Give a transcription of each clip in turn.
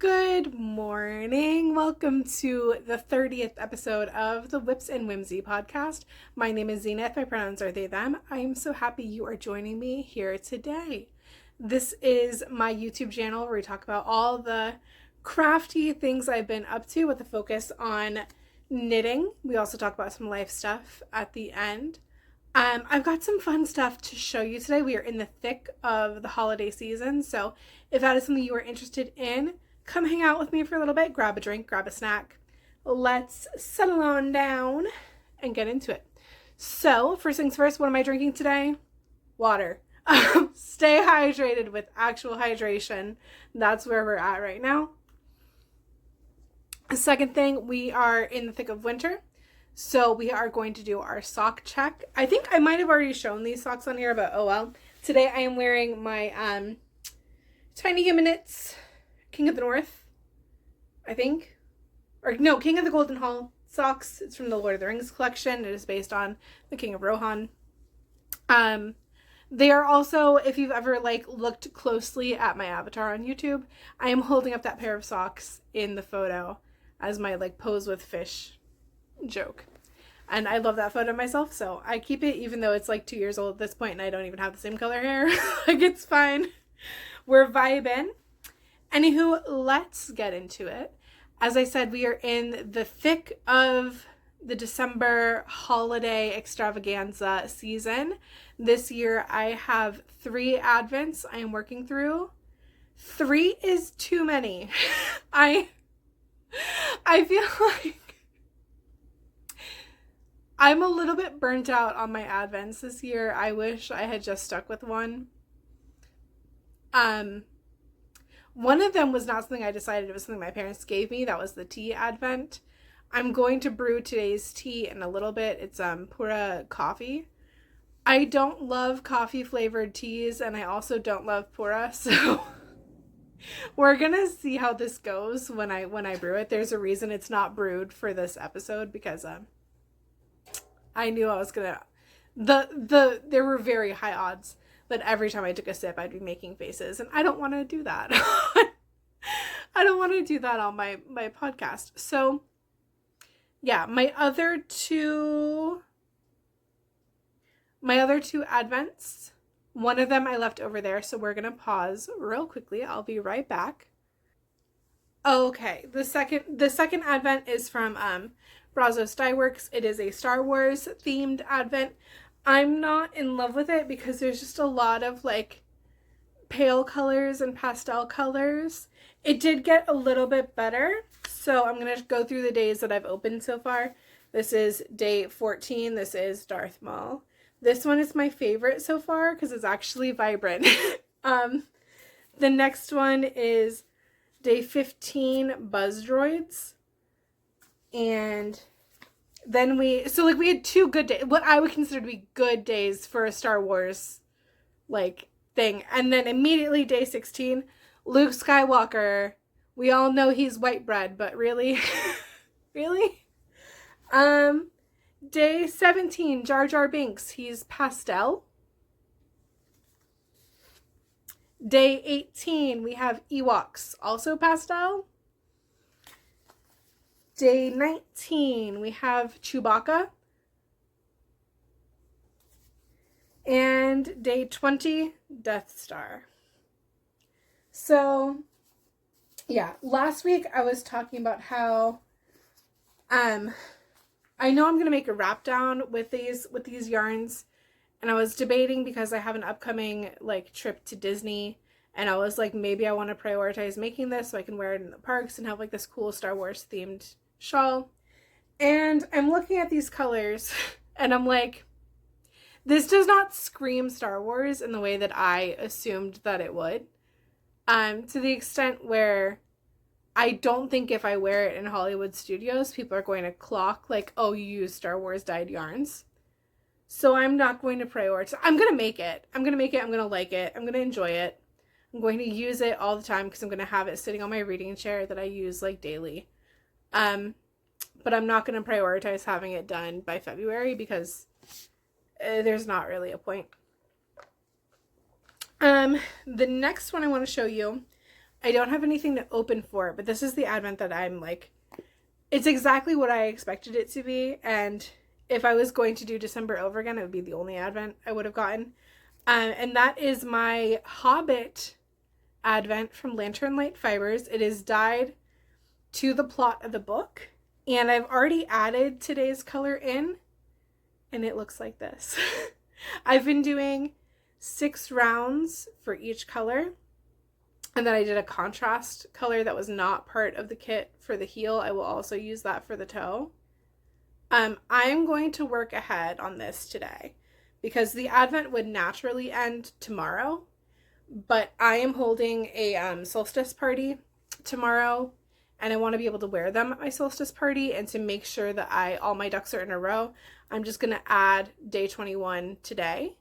Good morning. Welcome to the 30th episode of the Whips and Whimsy podcast. My name is Zenith. My pronouns are they, them. I am so happy you are joining me here today. This is my YouTube channel where we talk about all the crafty things I've been up to with a focus on knitting. We also talk about some life stuff at the end. I've got some fun stuff to show you today. We are in the thick of the holiday season, so if that is something you are interested in, come hang out with me for a little bit, grab a drink, grab a snack. Let's settle on down and get into it. So, first things first, what am I drinking today? Water. Stay hydrated with actual hydration. That's where we're at right now. Second thing, we are in the thick of winter. So we are going to do our sock check. I think I might have already shown these socks on here, but oh well. Today I am wearing my Tiny Human Knits King of the North, I think. Or no, King of the Golden Hall socks. It's from the Lord of the Rings collection. It is based on the King of Rohan. They are also, if you've ever looked closely at my avatar on YouTube, I am holding up that pair of socks in the photo as my pose with fish joke. And I love that photo myself, so I keep it even though it's 2 years old at this point and I don't even have the same color hair. It's fine. We're vibing. Anywho, let's get into it. As I said, we are in the thick of the December holiday extravaganza season. This year I have 3 Advents I am working through. 3 is too many. I feel like I'm a little bit burnt out on my Advents this year. I wish I had just stuck with one. One of them was not something I decided. It was something my parents gave me. That was the tea Advent. I'm going to brew today's tea in a little bit. It's Pura coffee. I don't love coffee flavored teas, and I also don't love Pura, so we're gonna see how this goes when I brew it. There's a reason it's not brewed for this episode because I knew I was gonna there were very high odds that every time I took a sip I'd be making faces, and I don't want to do that. I don't want to do that on my podcast. So yeah, my other two Advents, one of them I left over there, so we're gonna pause real quickly. I'll be right back. Okay, the second Advent is from Brazos Dye Works. It is a Star Wars themed Advent. I'm not in love with it because there's just a lot of pale colors and pastel colors. It did get a little bit better, so I'm going to go through the days that I've opened so far. This is day 14. This is Darth Maul. This one is my favorite so far because it's actually vibrant. The next one is day 15, Buzz Droids. And then we had 2 good days, what I would consider to be good days for a Star Wars thing. And then immediately day 16, Luke Skywalker. We all know he's white bread, but really? Really? Day 17, Jar Jar Binks. He's pastel. Day 18, we have Ewoks, also pastel. Day 19, we have Chewbacca. And day 20, Death Star. So, yeah, last week I was talking about how I know I'm going to make a wrap down with these yarns, and I was debating because I have an upcoming trip to Disney, and I was maybe I want to prioritize making this so I can wear it in the parks and have this cool Star Wars themed shawl. And I'm looking at these colors and I'm this does not scream Star Wars in the way that I assumed that it would. To the extent where I don't think if I wear it in Hollywood studios, people are going to clock oh, you use Star Wars dyed yarns. So I'm not going to prioritize. I'm going to make it. I'm going to like it. I'm going to enjoy it. I'm going to use it all the time because I'm going to have it sitting on my reading chair that I use daily. But I'm not going to prioritize having it done by February because there's not really a point. The next one I want to show you I don't have anything to open for, but this is the advent that I'm like, it's exactly what I expected it to be. And if I was going to do December over again, it would be the only advent I would have gotten. And that is my Hobbit advent from Lantern Light Fibers. It is dyed to the plot of the book. And I've already added today's color in. And it looks like this. I've been doing 6 rounds for each color. And then I did a contrast color that was not part of the kit for the heel. I will also use that for the toe. I'm going to work ahead on this today because the advent would naturally end tomorrow. But I am holding a solstice party tomorrow. And I want to be able to wear them at my solstice party. And to make sure that all my ducks are in a row, I'm just going to add day 21 today.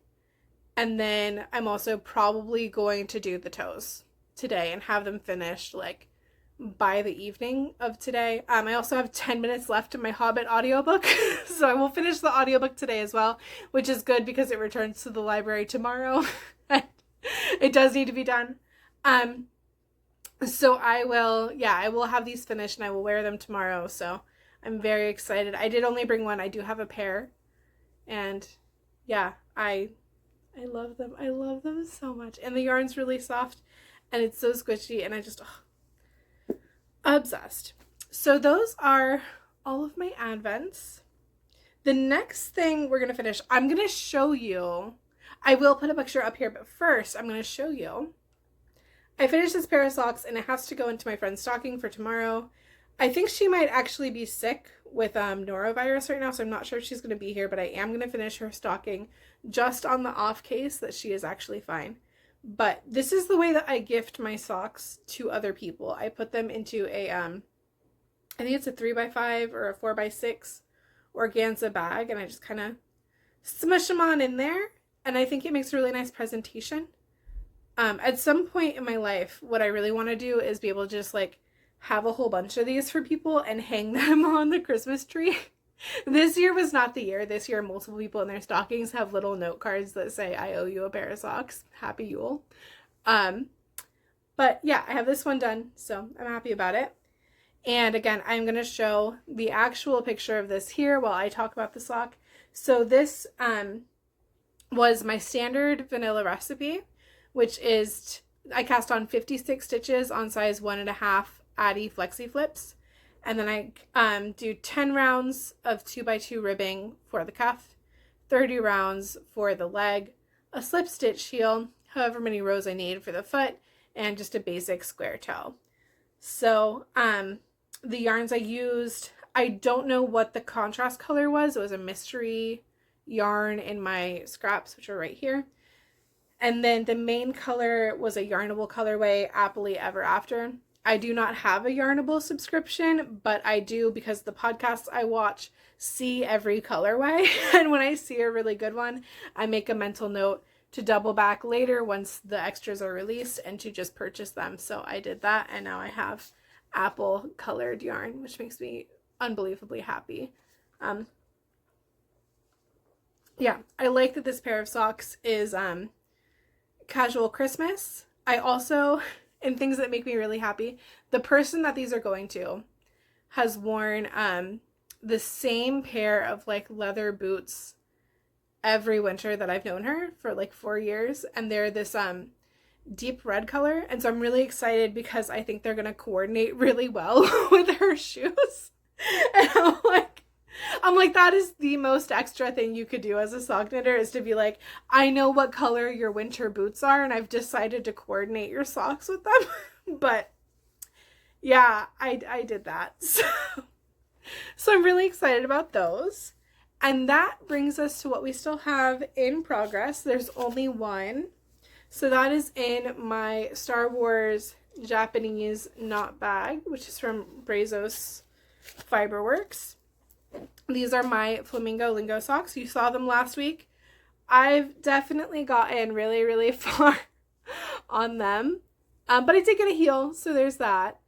And then I'm also probably going to do the toes today and have them finished like by the evening of today. I also have 10 minutes left in my Hobbit audiobook. So I will finish the audiobook today as well, which is good because it returns to the library tomorrow. It does need to be done. So I will have these finished and I will wear them tomorrow. So I'm very excited. I did only bring one. I do have a pair. And yeah, I love them. I love them so much. And the yarn's really soft and it's so squishy and I just, obsessed. So those are all of my advents. The next thing we're going to finish, I'm going to show you. I will put a picture up here, but first I'm going to show you. I finished this pair of socks and it has to go into my friend's stocking for tomorrow. I think she might actually be sick with norovirus right now, so I'm not sure if she's going to be here, but I am going to finish her stocking just on the off case that she is actually fine. But this is the way that I gift my socks to other people. I put them into a, I think it's a 3x5 or a 4x6 organza bag, and I just kind of smush them on in there, and I think it makes a really nice presentation. At some point in my life, what I really want to do is be able to just like have a whole bunch of these for people and hang them on the Christmas tree. This year was not the year. This year, multiple people in their stockings have little note cards that say, I owe you a pair of socks. Happy Yule. But yeah, I have this one done, so I'm happy about it. And again, I'm going to show the actual picture of this here while I talk about the sock. So this was my standard vanilla recipe, which is I cast on 56 stitches on size 1.5 Addy Flexi Flips. And then I do 10 rounds of 2x2 ribbing for the cuff, 30 rounds for the leg, a slip stitch heel, however many rows I need for the foot, and just a basic square toe. So the yarns I used, I don't know what the contrast color was. It was a mystery yarn in my scraps, which are right here. And then the main color was a Yarnable colorway, Happily Ever After. I do not have a Yarnable subscription, but I do because the podcasts I watch see every colorway. And when I see a really good one, I make a mental note to double back later once the extras are released and to just purchase them. So I did that, and now I have apple colored yarn, which makes me unbelievably happy. Yeah, I like that this pair of socks is casual Christmas. I also, and things that make me really happy, the person that these are going to has worn the same pair of like leather boots every winter that I've known her for like 4 years, and they're this deep red color, and so I'm really excited because I think they're gonna coordinate really well with her shoes. And I'm like, that is the most extra thing you could do as a sock knitter, is to be like, I know what color your winter boots are, and I've decided to coordinate your socks with them. But yeah, I did that. So I'm really excited about those. And that brings us to what we still have in progress. There's only one. So that is in my Star Wars Japanese knot bag, which is from Brazos Fiberworks. These are my Flamingo Lingo socks. You saw them last week. I've definitely gotten really, really far on them. But I did get a heel, so there's that.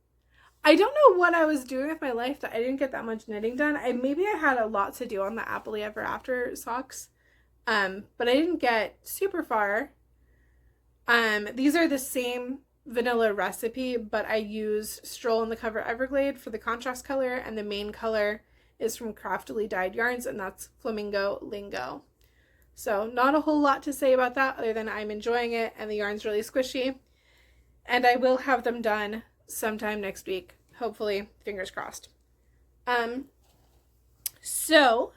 I don't know what I was doing with my life that I didn't get that much knitting done. Maybe I had a lot to do on the Happily Ever After socks. But I didn't get super far. These are the same vanilla recipe, but I used Stroll in the Cover Everglade for the contrast color, and the main color is from Craftily Dyed Yarns, and that's Flamingo Lingo. So not a whole lot to say about that other than I'm enjoying it and the yarn's really squishy. And I will have them done sometime next week. Hopefully, fingers crossed. So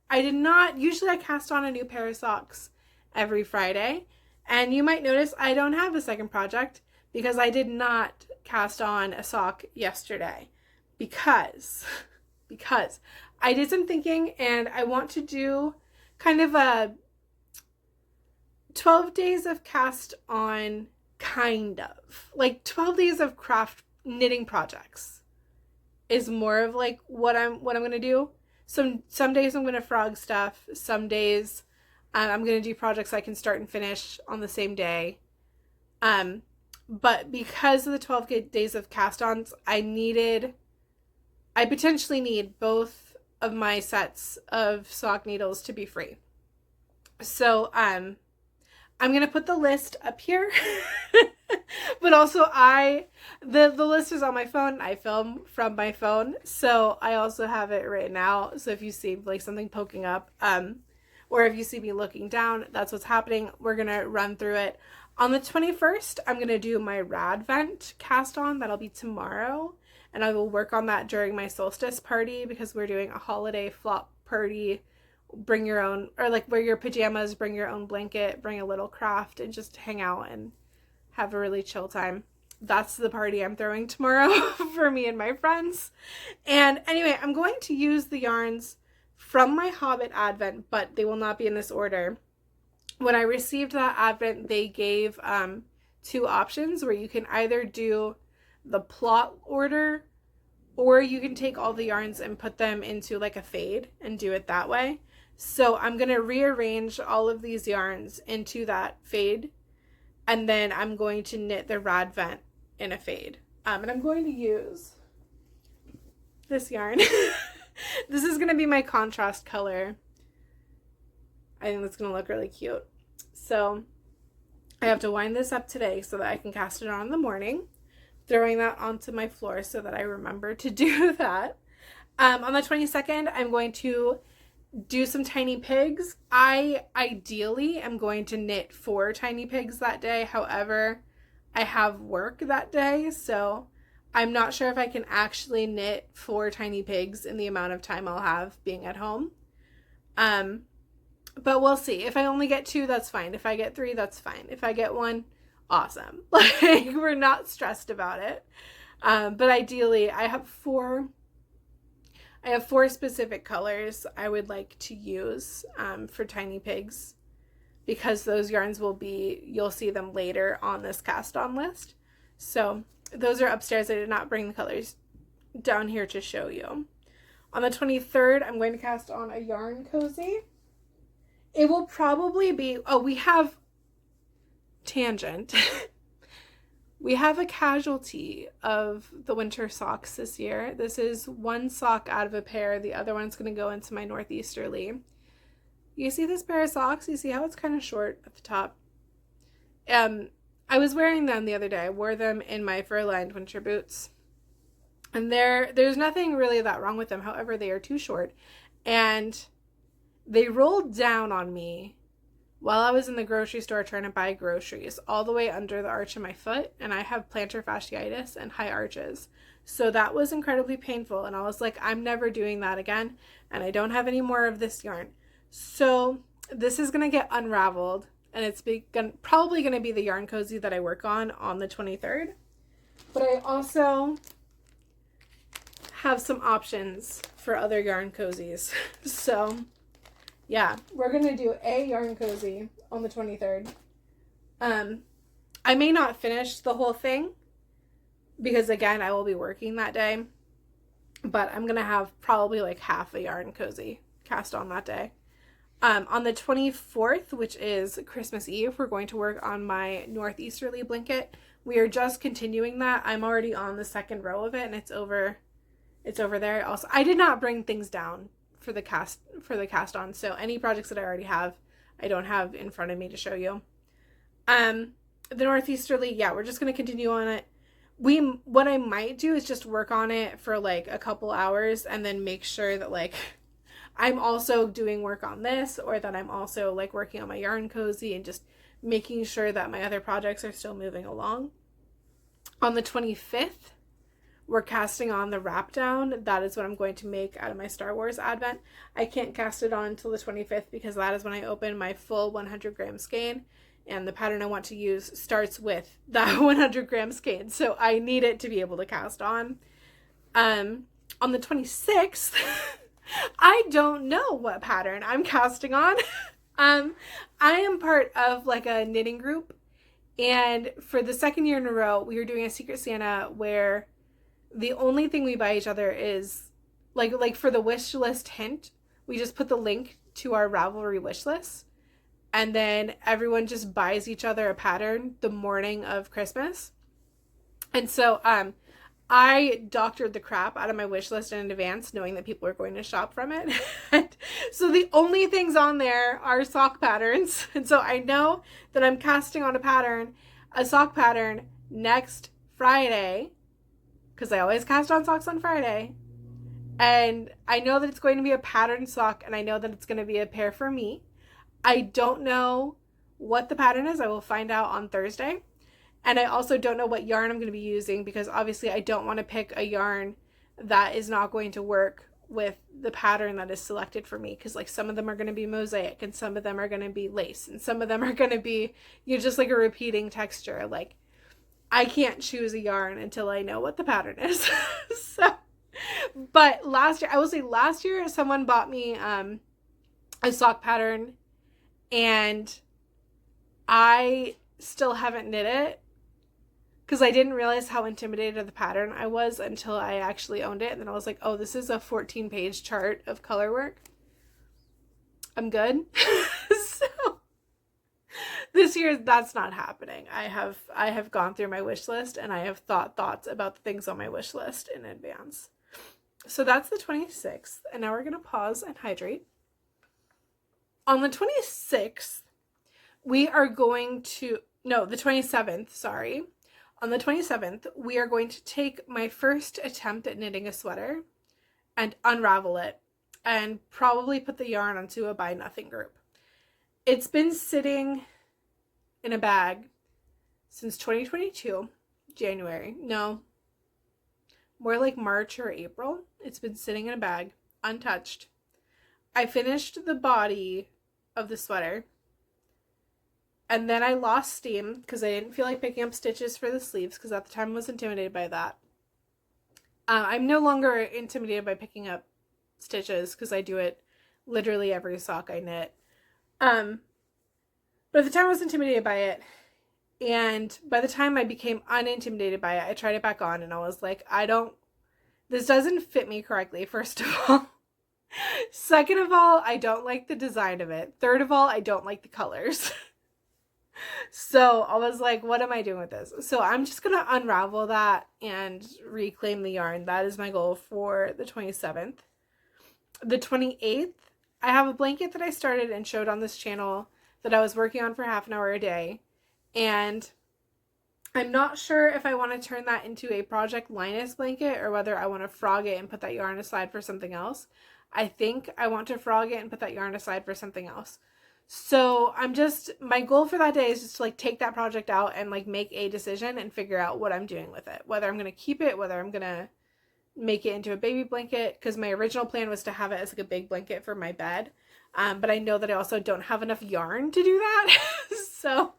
I did not, usually I cast on a new pair of socks every Friday. And you might notice I don't have a second project because I did not cast on a sock yesterday. Because I did some thinking and I want to do kind of a 12 days of cast on, kind of. Like 12 days of craft knitting projects is more of like what I'm going to do. Some days I'm going to frog stuff. Some days I'm going to do projects I can start and finish on the same day. But because of the 12 days of cast-ons, I potentially need both of my sets of sock needles to be free. So I'm going to put the list up here. But also the list is on my phone. I film from my phone. So I also have it written out. So if you see like something poking up, or if you see me looking down, that's what's happening. We're going to run through it. On the 21st, I'm going to do my Radvent cast on. That'll be tomorrow. And I will work on that during my solstice party because we're doing a holiday flop party. Bring your own, or like wear your pajamas, bring your own blanket, bring a little craft, and just hang out and have a really chill time. That's the party I'm throwing tomorrow for me and my friends. And anyway, I'm going to use the yarns from my Hobbit Advent, but they will not be in this order. When I received that Advent, they gave 2 options where you can either do the plot order or you can take all the yarns and put them into like a fade and do it that way. So I'm going to rearrange all of these yarns into that fade, and then I'm going to knit the Radvent in a fade. And I'm going to use this yarn. This is going to be my contrast color. I think that's going to look really cute. So I have to wind this up today so that I can cast it on in the morning, throwing that onto my floor so that I remember to do that. On the 22nd, I'm going to do some tiny pigs. I ideally am going to knit 4 tiny pigs that day. However, I have work that day, so I'm not sure if I can actually knit 4 tiny pigs in the amount of time I'll have being at home. But we'll see. If I only get 2, that's fine. If I get 3, that's fine. If I get 1, awesome. Like, we're not stressed about it. But ideally, I have 4 specific colors I would like to use for tiny pigs, because those yarns you'll see them later on this cast on list. So those are upstairs. I did not bring the colors down here to show you. On the 23rd, I'm going to cast on a yarn cozy. It will probably be, we have tangent. We have a casualty of the winter socks this year. This is 1 sock out of a pair. The other one's going to go into my northeasterly. You see this pair of socks? You see how it's kind of short at the top? I was wearing them the other day. I wore them in my fur-lined winter boots. And there's nothing really that wrong with them. However, they are too short. And they rolled down on me while I was in the grocery store trying to buy groceries, all the way under the arch of my foot, and I have plantar fasciitis and high arches. So that was incredibly painful, and I was like, I'm never doing that again, and I don't have any more of this yarn. So this is going to get unraveled, and it's probably going to be the yarn cozy that I work on the 23rd. But I also have some options for other yarn cozies. So yeah, we're going to do a yarn cozy on the 23rd. I may not finish the whole thing because, again, I will be working that day. But I'm going to have probably like half a yarn cozy cast on that day. On the 24th, which is Christmas Eve, we're going to work on my northeasterly blanket. We are just continuing that. I'm already on the 2nd row of it, and it's over there. Also, I did not bring things down for the cast on, so any projects that I already have, I don't have in front of me to show you. the northeasterly, yeah, we're just going to continue on it. What I might do is just work on it for like a couple hours and then make sure that like I'm also doing work on this, or that I'm also like working on my yarn cozy and just making sure that my other projects are still moving along. On the 25th, we're casting on the wrap down. That is what I'm going to make out of my Star Wars advent. I can't cast it on until the 25th because that is when I open my full 100 gram skein, and the pattern I want to use starts with that 100 gram skein, so I need it to be able to cast on. On the 26th, I don't know what pattern I'm casting on. I am part of like a knitting group, and for the second year in a row, we are doing a Secret Santa where the only thing we buy each other is like for the wish list hint, we just put the link to our Ravelry wish list, and then everyone just buys each other a pattern the morning of Christmas. And so I doctored the crap out of my wish list in advance, knowing that people are going to shop from it. So the only things on there are sock patterns. And so I know that I'm casting on a sock pattern next Friday, because I always cast on socks on Friday. And I know that it's going to be a pattern sock, and I know that it's going to be a pair for me. I don't know what the pattern is. I will find out on Thursday. And I also don't know what yarn I'm going to be using, because obviously I don't want to pick a yarn that is not going to work with the pattern that is selected for me, because like some of them are going to be mosaic, and some of them are going to be lace, and some of them are going to be, you know, just like a repeating texture. Like, I can't choose a yarn until I know what the pattern is. So, but last year someone bought me a sock pattern, and I still haven't knit it because I didn't realize how intimidated of the pattern I was until I actually owned it. And then I was like, oh, this is a 14-page chart of color work. I'm good. So this year, that's not happening. I have gone through my wish list, and I have thoughts about the things on my wish list in advance. So that's the 26th, and now we're going to pause and hydrate. On the 26th, we are going to, no, the 27th, sorry. On the 27th, we are going to take my first attempt at knitting a sweater and unravel it, and probably put the yarn onto a Buy Nothing group. It's been sitting in a bag since 2022, January. No, more like March or April. It's been sitting in a bag, untouched. I finished the body of the sweater, and then I lost steam because I didn't feel like picking up stitches for the sleeves, because at the time I was intimidated by that. I'm no longer intimidated by picking up stitches because I do it literally every sock I knit. But at the time I was intimidated by it, and by the time I became unintimidated by it, I tried it back on, and I was like, this doesn't fit me correctly, first of all. Second of all, I don't like the design of it. Third of all, I don't like the colors. So I was like, what am I doing with this? So I'm just going to unravel that and reclaim the yarn. That is my goal for the 27th. The 28th, I have a blanket that I started and showed on this channel that I was working on for half an hour a day. And I'm not sure if I want to turn that into a Project Linus blanket or whether I want to frog it and put that yarn aside for something else. I think I want to frog it and put that yarn aside for something else. So my goal for that day is just to like take that project out and like make a decision and figure out what I'm doing with it. Whether I'm going to keep it, whether I'm going to make it into a baby blanket, because my original plan was to have it as like a big blanket for my bed. But I know that I also don't have enough yarn to do that. So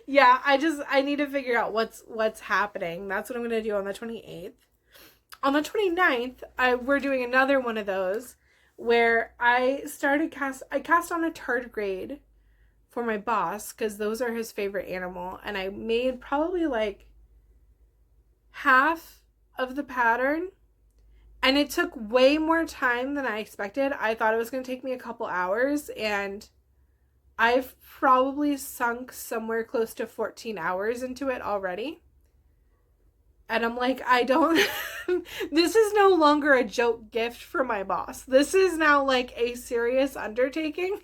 yeah, I need to figure out what's happening. That's what I'm going to do on the 28th. On the 29th, we're doing another one of those where I cast on a tardigrade for my boss, because those are his favorite animal, and I made probably like half of the pattern, and it took way more time than I expected. I thought it was going to take me a couple hours, and I've probably sunk somewhere close to 14 hours into it already. And I'm like, this is no longer a joke gift for my boss. This is now like a serious undertaking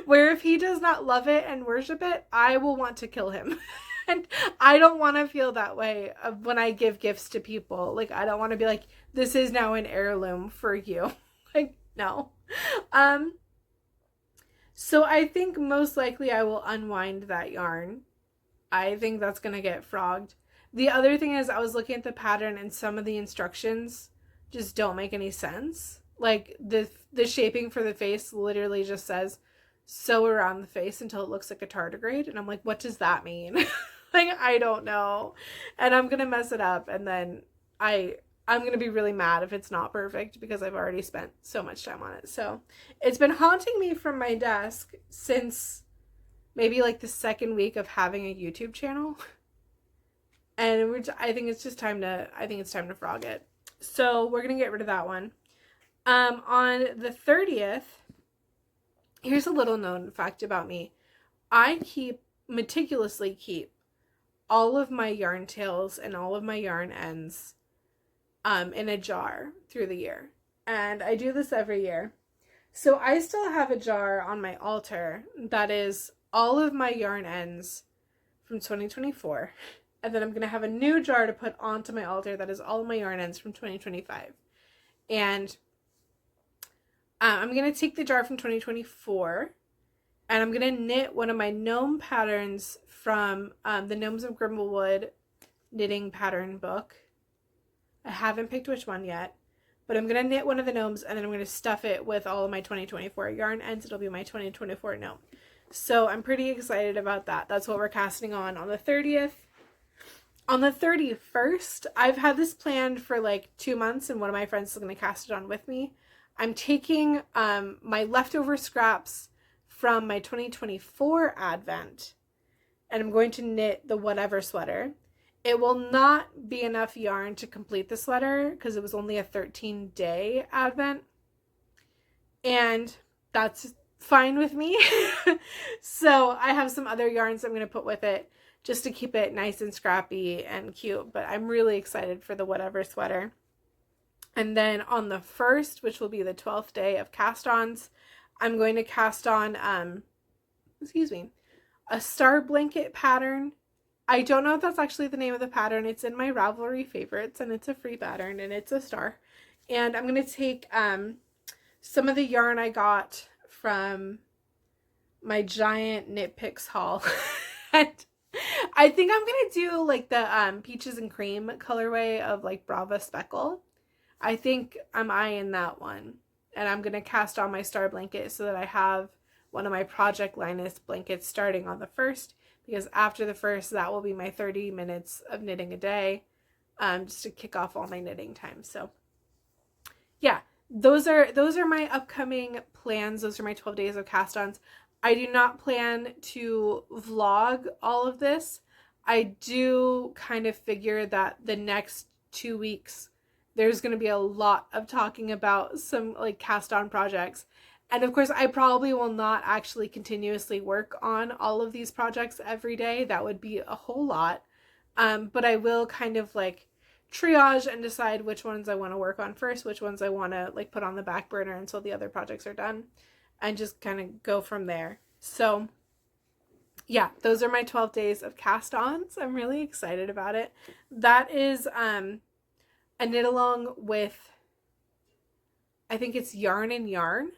where if he does not love it and worship it, I will want to kill him. And I don't want to feel that way when I give gifts to people. Like, I don't want to be like, this is now an heirloom for you. Like, no. So I think most likely I will unwind that yarn. I think that's going to get frogged. The other thing is I was looking at the pattern and some of the instructions just don't make any sense. Like the shaping for the face literally just says sew around the face until it looks like a tardigrade. And I'm like, what does that mean? Like, I don't know. And I'm going to mess it up. And then I'm going to be really mad if it's not perfect because I've already spent so much time on it. So it's been haunting me from my desk since maybe like the second week of having a YouTube channel. And I think it's time to frog it. So we're going to get rid of that one. On the 30th, here's a little known fact about me. I meticulously keep all of my yarn tails and all of my yarn ends in a jar through the year. And I do this every year. So I still have a jar on my altar that is all of my yarn ends from 2024. And then I'm going to have a new jar to put onto my altar that is all of my yarn ends from 2025. And I'm going to take the jar from 2024 and I'm going to knit one of my gnome patterns from the Gnomes of Grimblewood knitting pattern book. I haven't picked which one yet, but I'm going to knit one of the gnomes and then I'm going to stuff it with all of my 2024 yarn ends. It'll be my 2024 gnome. So I'm pretty excited about that. That's what we're casting on the 30th. On the 31st, I've had this planned for like 2 months and one of my friends is going to cast it on with me. I'm taking my leftover scraps from my 2024 advent and I'm going to knit the whatever sweater. It will not be enough yarn to complete the sweater because it was only a 13-day advent. And that's fine with me. So I have some other yarns I'm going to put with it just to keep it nice and scrappy and cute. But I'm really excited for the whatever sweater. And then on the 1st, which will be the 12th day of cast-ons, I'm going to cast on, a star blanket pattern. I don't know if that's actually the name of the pattern. It's in my Ravelry favorites and it's a free pattern and it's a star. And I'm going to take some of the yarn I got from my giant Knit Picks haul. And I think I'm going to do like the peaches and cream colorway of like Brava Speckle. I think I'm eyeing that one. And I'm going to cast on my star blanket so that I have one of my Project Linus blankets starting on the 1st. Because after the 1st, that will be my 30 minutes of knitting a day, just to kick off all my knitting time. So yeah, those are my upcoming plans. Those are my 12 days of cast-ons. I do not plan to vlog all of this. I do kind of figure that the next 2 weeks, there's going to be a lot of talking about some like cast-on projects. And of course, I probably will not actually continuously work on all of these projects every day. That would be a whole lot. But I will kind of like triage and decide which ones I want to work on first, which ones I want to like put on the back burner until the other projects are done, and just kind of go from there. So yeah, those are my 12 days of cast-ons. I'm really excited about it. That is a knit along with, I think it's Yarn and Yarn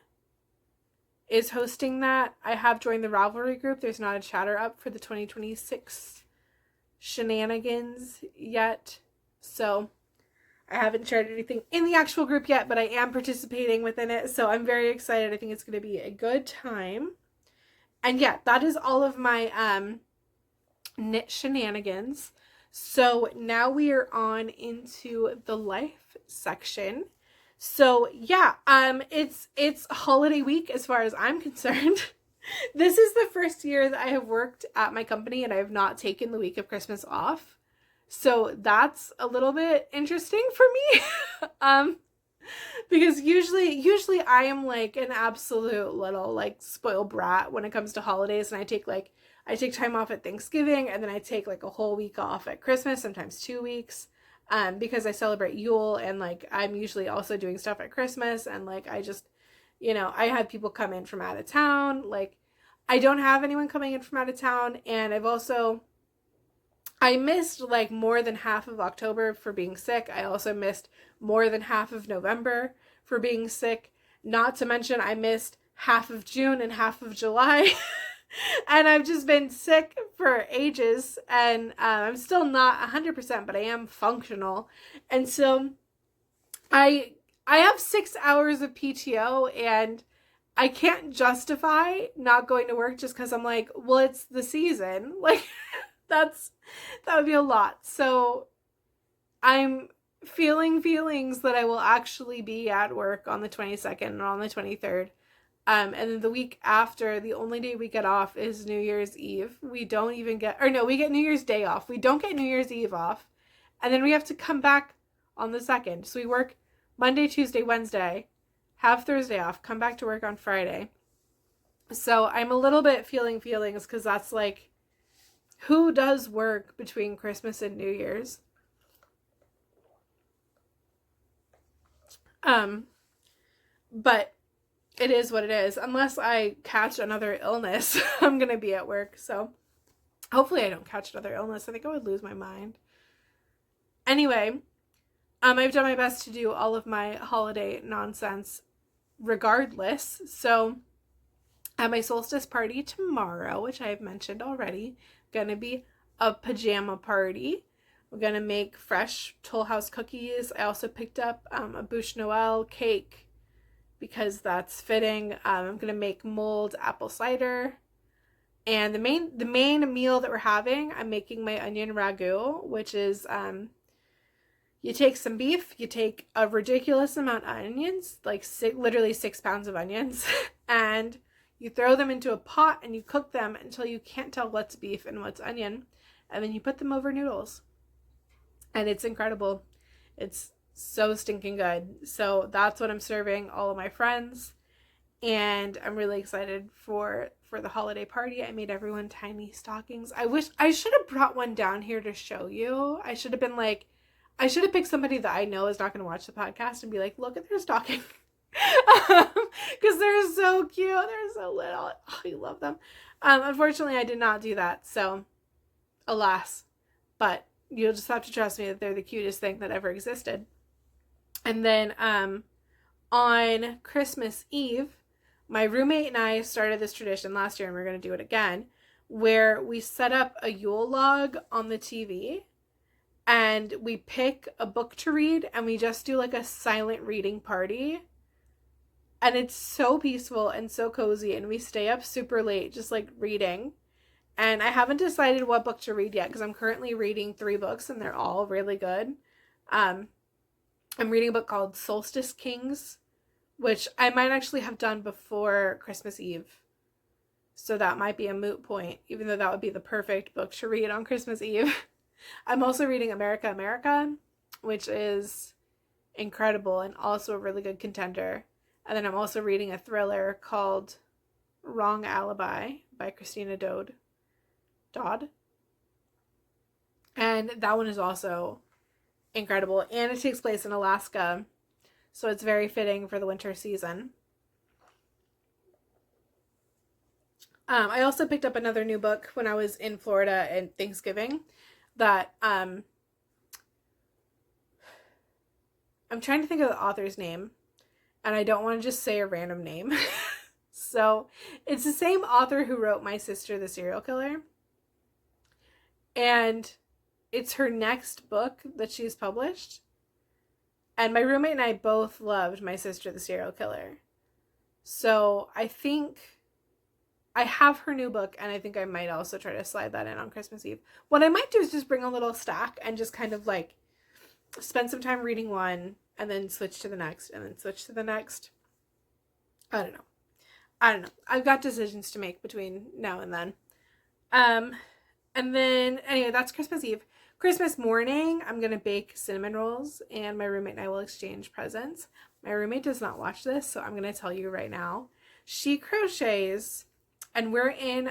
is hosting that. I have joined the Ravelry group. There's not a chatter up for the 2026 shenanigans yet. So I haven't shared anything in the actual group yet, but I am participating within it. So I'm very excited. I think it's going to be a good time. And yeah, that is all of my knit shenanigans. So now we are on into the life section. So yeah, it's holiday week as far as I'm concerned. This is the first year that I have worked at my company and I have not taken the week of Christmas off. So that's a little bit interesting for me. Because usually I am like an absolute little like spoiled brat when it comes to holidays, and I take time off at Thanksgiving and then I take like a whole week off at Christmas, sometimes 2 weeks. Because I celebrate Yule and like I'm usually also doing stuff at Christmas, and like I just, I had people come in from out of town. Like I don't have anyone coming in from out of town, and I've also I missed like more than half of October for being sick. I also missed more than half of November for being sick. Not to mention, I missed half of June and half of July. And I've just been sick for ages. And I'm still not 100%, but I am functional. And so I I have 6 hours of PTO, and I can't justify not going to work just because I'm like, well, it's the season. Like, that's that would be a lot. So I'm feeling feelings that I will actually be at work on the 22nd and on the 23rd. And then the week after, the only day we get off is New Year's Eve. We don't even get, or no, we get New Year's Day off. We don't get New Year's Eve off. And then we have to come back on the 2nd. So we work Monday, Tuesday, Wednesday, have Thursday off, come back to work on Friday. So I'm a little bit feeling feelings because that's like, who does work between Christmas and New Year's? But it is what it is. Unless I catch another illness, I'm going to be at work. So hopefully I don't catch another illness. I think I would lose my mind. Anyway, I've done my best to do all of my holiday nonsense regardless. So at my solstice party tomorrow, which I have mentioned already, going to be a pajama party. We're going to make fresh Toll House cookies. I also picked up a Bouche Noel cake because that's fitting. I'm going to make mulled apple cider. And the main meal that we're having, I'm making my onion ragu, which is you take some beef, you take a ridiculous amount of onions, like literally 6 pounds of onions, and you throw them into a pot and you cook them until you can't tell what's beef and what's onion. And then you put them over noodles. And it's incredible. It's so stinking good. So that's what I'm serving all of my friends. And I'm really excited for the holiday party. I made everyone tiny stockings. I wish I should have brought one down here to show you. I should have been like, I should have picked somebody that I know is not going to watch the podcast and be like, look at their stocking. Because they're so cute. They're so little. Oh, I love them. Unfortunately, I did not do that. So, alas. But you'll just have to trust me that they're the cutest thing that ever existed. And then on Christmas Eve, my roommate and I started this tradition last year, and we're going to do it again, where we set up a Yule log on the TV, and we pick a book to read, and we just do like a silent reading party. And it's so peaceful and so cozy, and we stay up super late just like reading. And I haven't decided what book to read yet because I'm currently reading 3 books and they're all really good. I'm reading a book called Solstice Kings, which I might actually have done before Christmas Eve. So that might be a moot point, even though that would be the perfect book to read on Christmas Eve. I'm also reading America, America, which is incredible and also a really good contender. And then I'm also reading a thriller called Wrong Alibi by Christina Dodd. And that one is also incredible. And it takes place in Alaska. So it's very fitting for the winter season. I also picked up another new book when I was in Florida at Thanksgiving that I'm trying to think of the author's name. And I don't want to just say a random name. So it's the same author who wrote My Sister, the Serial Killer. And it's her next book that she's published. And my roommate and I both loved My Sister, the Serial Killer. So I think I have her new book, and I think I might also try to slide that in on Christmas Eve. What I might do is just bring a little stack and just kind of like spend some time reading one and then switch to the next and then switch to the next. I don't know. I've got decisions to make between now and then. And then, anyway, that's Christmas Eve. Christmas morning, I'm going to bake cinnamon rolls, and my roommate and I will exchange presents. My roommate does not watch this, so I'm going to tell you right now. She crochets, and we're in,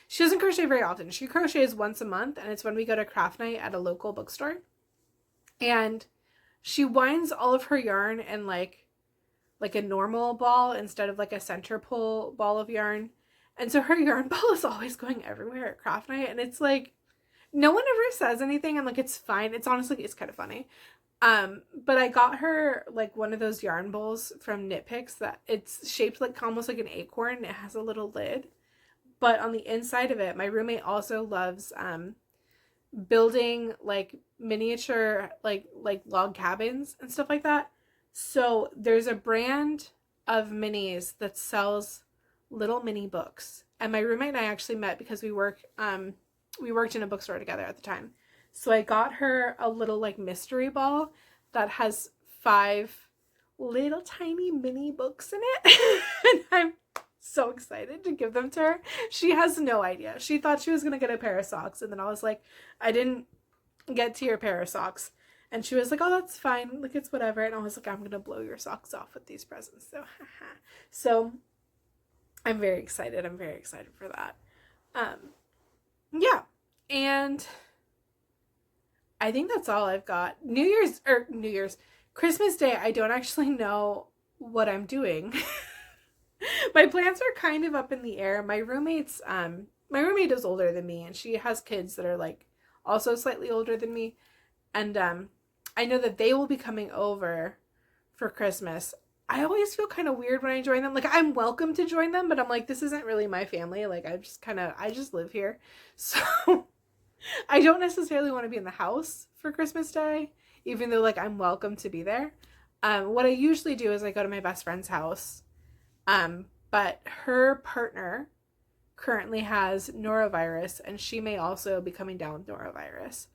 she doesn't crochet very often. She crochets once a month, and it's when we go to craft night at a local bookstore. And she winds all of her yarn in like a normal ball instead of like a center pull ball of yarn. And so her yarn ball is always going everywhere at craft night. And it's like, no one ever says anything. I'm like, it's fine. It's honestly, it's kind of funny. But I got her like one of those yarn bowls from Knit Picks that it's shaped like almost like an acorn. It has a little lid, but on the inside of it, my roommate also loves building like miniature like log cabins and stuff like that. So there's a brand of minis that sells little mini books, and my roommate and I actually met because we worked in a bookstore together at the time. So I got her a little like mystery ball that has 5 little tiny mini books in it. And I'm so excited to give them to her. She has no idea. She thought she was going to get a pair of socks. And then I was like, I didn't get to your pair of socks. And she was like, oh, that's fine. Like, it's whatever. And I was like, I'm going to blow your socks off with these presents. So, so I'm very excited. I'm very excited for that. Yeah. And I think that's all I've got. Christmas Day, I don't actually know what I'm doing. My plans are kind of up in the air. My roommate is older than me, and she has kids that are like also slightly older than me. And I know that they will be coming over for Christmas. I always feel kind of weird when I join them. Like, I'm welcome to join them, but I'm like, this isn't really my family. Like, I just live here. So I don't necessarily want to be in the house for Christmas Day, even though like I'm welcome to be there. What I usually do is I go to my best friend's house. But her partner currently has norovirus, and she may also be coming down with norovirus.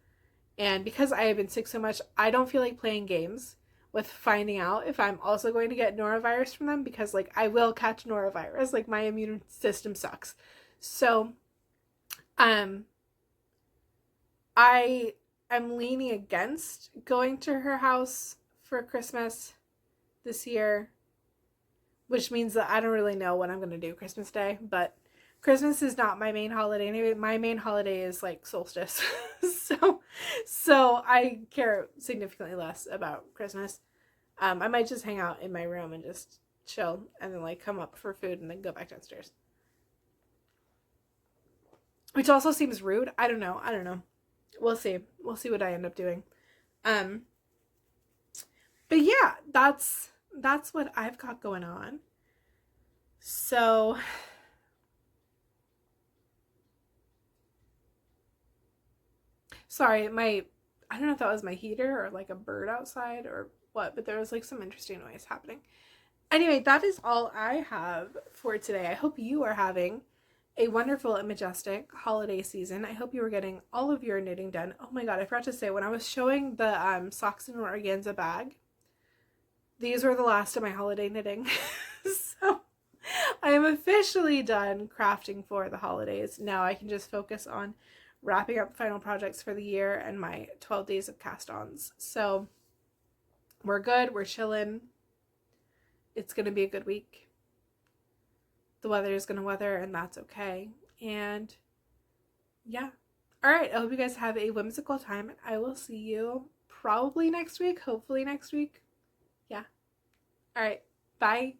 And because I have been sick so much, I don't feel like playing games with finding out if I'm also going to get norovirus from them, because like I will catch norovirus. Like, my immune system sucks. So, I am leaning against going to her house for Christmas this year, which means that I don't really know what I'm going to do Christmas Day, but Christmas is not my main holiday. Anyway, my main holiday is like solstice. So I care significantly less about Christmas. I might just hang out in my room and just chill, and then like come up for food and then go back downstairs. Which also seems rude. I don't know. We'll see. We'll see what I end up doing. But yeah, that's what I've got going on. So sorry, I don't know if that was my heater or like a bird outside or what, but there was like some interesting noise happening. Anyway, that is all I have for today. I hope you are having a wonderful and majestic holiday season. I hope you were getting all of your knitting done. Oh my god, I forgot to say, when I was showing the socks in an organza bag, these were the last of my holiday knitting. So I am officially done crafting for the holidays. Now I can just focus on wrapping up final projects for the year and my 12 days of cast-ons. So we're good. We're chilling. It's going to be a good week. The weather is going to weather, and that's okay. And yeah. All right. I hope you guys have a whimsical time, and I will see you probably next week. Hopefully next week. Yeah. All right. Bye.